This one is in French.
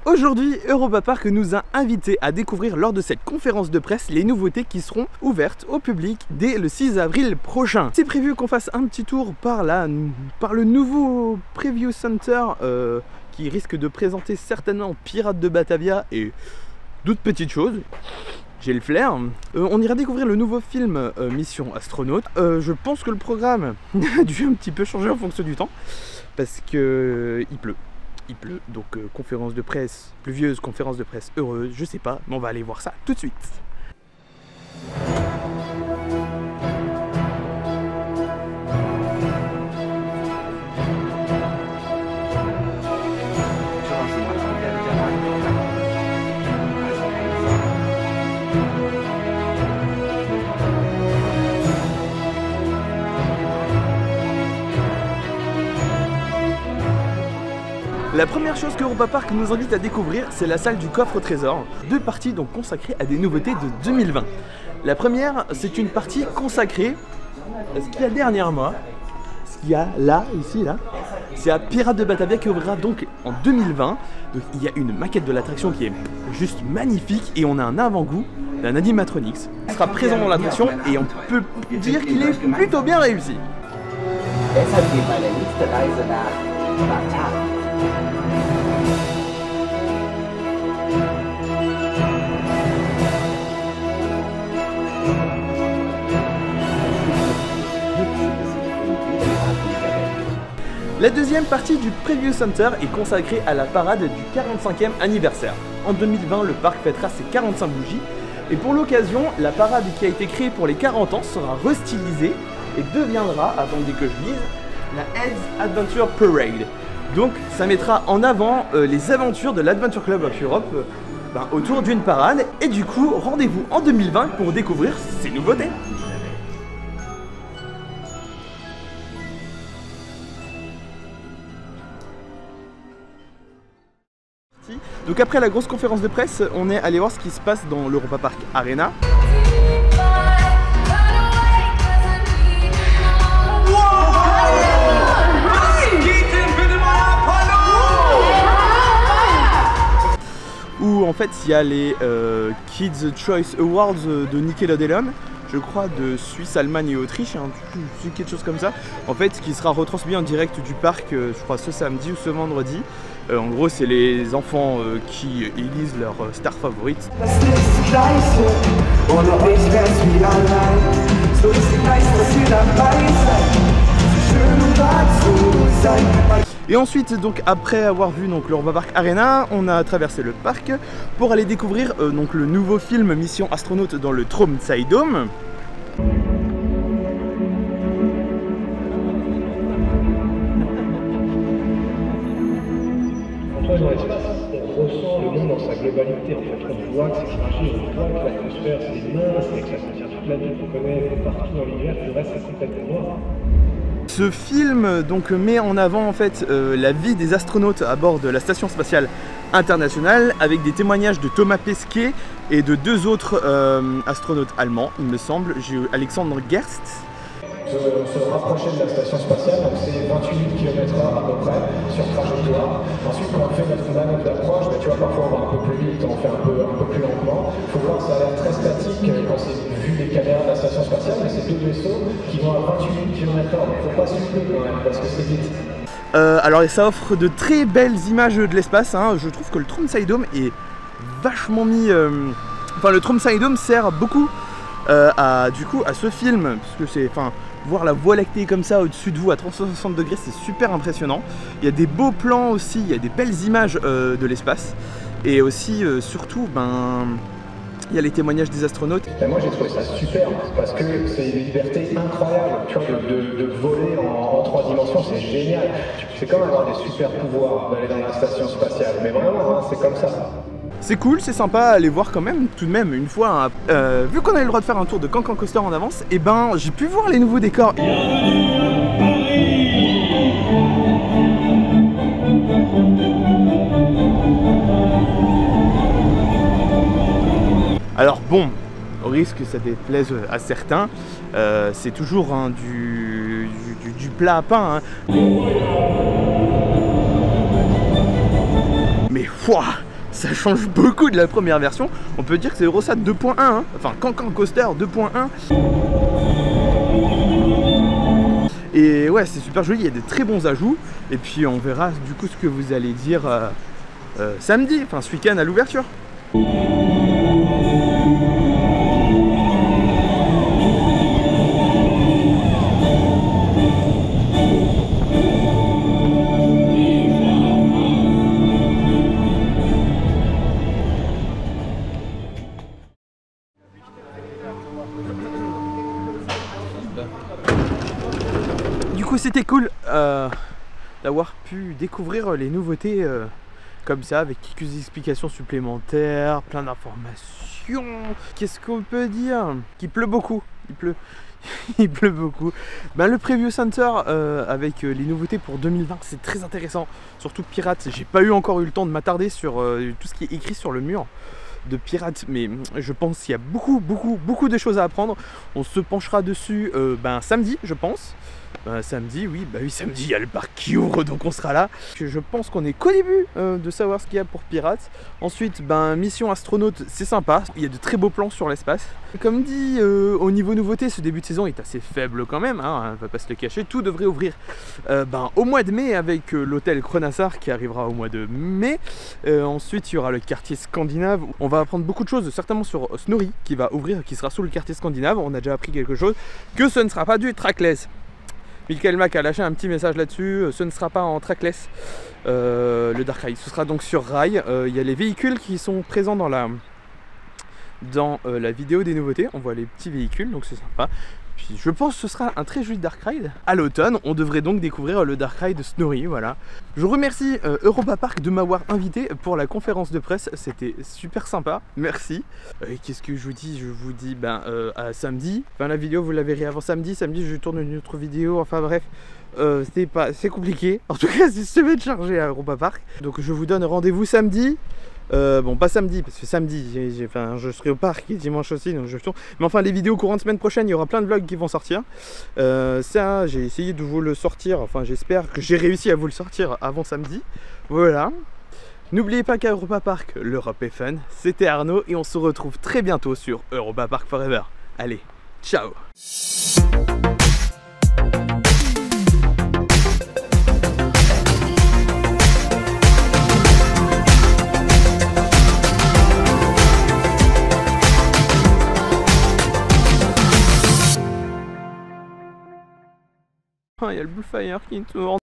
Aujourd'hui, Europa Park nous a invités à découvrir lors de cette conférence de presse les nouveautés qui seront ouvertes au public dès le 6 avril prochain. C'est prévu qu'on fasse un petit tour par le nouveau Preview Center qui risque de présenter certainement Pirates de Batavia et d'autres petites choses. J'ai le flair. On ira découvrir le nouveau film Mission Astronaute. Je pense que le programme a dû un petit peu changer en fonction du temps parce que il pleut. Donc conférence de presse pluvieuse, conférence de presse heureuse, je sais pas, mais on va aller voir ça tout de suite. La première chose que Europa Park nous invite à découvrir, c'est la salle du coffre au trésor. Deux parties donc consacrées à des nouveautés de 2020. La première, c'est une partie consacrée à ce qu'il y a derrière moi. Ce qu'il y a là, ici, là. C'est à Pirates de Batavia qui ouvrira donc en 2020. Donc il y a une maquette de l'attraction qui est juste magnifique et on a un avant-goût d'un animatronics. Il sera présent dans l'attraction et on peut dire qu'il est plutôt bien réussi. La deuxième partie du Preview Center est consacrée à la parade du 45e anniversaire. En 2020, le parc fêtera ses 45 bougies et pour l'occasion, la parade qui a été créée pour les 40 ans sera restylisée et deviendra, attendez que je lise, la Heads Adventure Parade. Donc ça mettra en avant les aventures de l'Adventure Club of Europe autour d'une parade et du coup, rendez-vous en 2020 pour découvrir ces nouveautés. Donc après la grosse conférence de presse, on est allé voir ce qui se passe dans l'Europa Park Arena. Où en fait il y a les Kids Choice Awards de Nickelodeon, je crois de Suisse, Allemagne et Autriche, quelque chose comme ça, en fait qui sera retransmis en direct du parc, je crois ce samedi ou ce vendredi. En gros c'est les enfants qui élisent leur star favorite. Et ensuite, donc après avoir vu l'Europa Park Arena, on a traversé le parc pour aller découvrir donc le nouveau film Mission Astronaute dans le Tromsø Dome. Dans l'espace, on ressent le monde dans sa globalité. En fait, on voit que c'est fragile, on voit que l'atmosphère c'est mince et que ça contient toute la vie qu'on connaît partout dans l'univers, le reste c'est complètement noir. Ce film donc met en avant en fait la vie des astronautes à bord de la station spatiale internationale avec des témoignages de Thomas Pesquet et de deux autres astronautes allemands, il me semble, j'ai Alexandre Gerst. On se rapprochait de la station spatiale, donc c'est 28 km/h à peu près sur trajectoire. Ensuite, quand on fait notre manœuvre d'approche, tu vois, parfois on va un peu plus vite, on fait un peu plus lentement. Il faut voir que ça a l'air très statique quand c'est vu des caméras de la station spatiale, mais c'est deux vaisseaux qui vont à 28 km/h. Donc il ne faut pas suivre quand même, parce que c'est vite. Alors ça offre de très belles images de l'espace, hein. Je trouve que le Tromsø Dome est vachement mis... Enfin le Tromsø Dome sert beaucoup à ce film, parce que c'est... Voir la Voie lactée comme ça au-dessus de vous à 360 degrés, c'est super impressionnant. Il y a des beaux plans aussi, il y a des belles images de l'espace. Et aussi, surtout, il y a les témoignages des astronautes. Et moi j'ai trouvé ça super parce que c'est une liberté incroyable, tu vois, de voler en 3 dimensions, c'est génial. C'est comme avoir des super pouvoirs d'aller dans la station spatiale, mais vraiment, hein, c'est comme ça. C'est cool, c'est sympa à aller voir quand même, tout de même, une fois. Vu qu'on a eu le droit de faire un tour de Cancan Coaster en avance, et j'ai pu voir les nouveaux décors. Alors bon, au risque que ça déplaise à certains, c'est toujours du plat à pain. Hein. Mais ça change beaucoup de la première version. On peut dire que c'est Eurosat 2.1, hein. Enfin Cancan Coaster 2.1. Et ouais, c'est super joli, il y a des très bons ajouts. Et puis on verra du coup ce que vous allez dire samedi, enfin ce week-end à l'ouverture. Du coup c'était cool d'avoir pu découvrir les nouveautés comme ça, avec quelques explications supplémentaires, plein d'informations. Qu'est-ce qu'on peut dire? Qu'il pleut beaucoup, il pleut. Il pleut beaucoup. Ben, le Preview Center avec les nouveautés pour 2020, c'est très intéressant. Surtout Pirates, j'ai pas encore eu le temps de m'attarder sur tout ce qui est écrit sur le mur de Pirates, mais je pense qu'il y a beaucoup de choses à apprendre. On se penchera dessus samedi, je pense. Samedi, oui, samedi il y a le parc qui ouvre, donc on sera là. Je pense qu'on est qu'au début de savoir ce qu'il y a pour Pirates. Ensuite, mission astronaute, c'est sympa. Il y a de très beaux plans sur l'espace. Comme dit, au niveau nouveauté, ce début de saison est assez faible quand même, hein, on va pas se le cacher. Tout devrait ouvrir au mois de mai avec l'hôtel Cronassar qui arrivera au mois de mai. Ensuite, il y aura le quartier scandinave. On va apprendre beaucoup de choses, certainement sur Snorri qui va ouvrir, qui sera sous le quartier scandinave. On a déjà appris quelque chose, que ce ne sera pas du trackless. Michael Mack a lâché un petit message là-dessus, ce ne sera pas en trackless le Dark Ride, ce sera donc sur rail. Il y a les véhicules qui sont présents dans la vidéo des nouveautés, on voit les petits véhicules, donc c'est sympa. Puis je pense que ce sera un très joli Dark Ride. À l'automne, on devrait donc découvrir le Dark Ride Snorri, voilà. Je remercie Europa Park de m'avoir invité pour la conférence de presse, c'était super sympa, merci. Qu'est-ce que je vous dis? Je vous dis à samedi. Enfin, la vidéo vous la verrez avant samedi. Samedi je tourne une autre vidéo, enfin bref. C'est compliqué. En tout cas, c'est semaine chargée à Europa Park. Donc je vous donne rendez-vous samedi. Bon, pas samedi, parce que samedi, je serai au parc et dimanche aussi, donc je tourne. Mais enfin, les vidéos courant de semaine prochaine, il y aura plein de vlogs qui vont sortir. Ça, j'ai essayé de vous le sortir, enfin, j'espère que j'ai réussi à vous le sortir avant samedi. Voilà. N'oubliez pas qu'à Europa Park, l'Europe est fun. C'était Arnaud et on se retrouve très bientôt sur Europa Park Forever. Allez, ciao! Il y a le Bullfire qui tourne.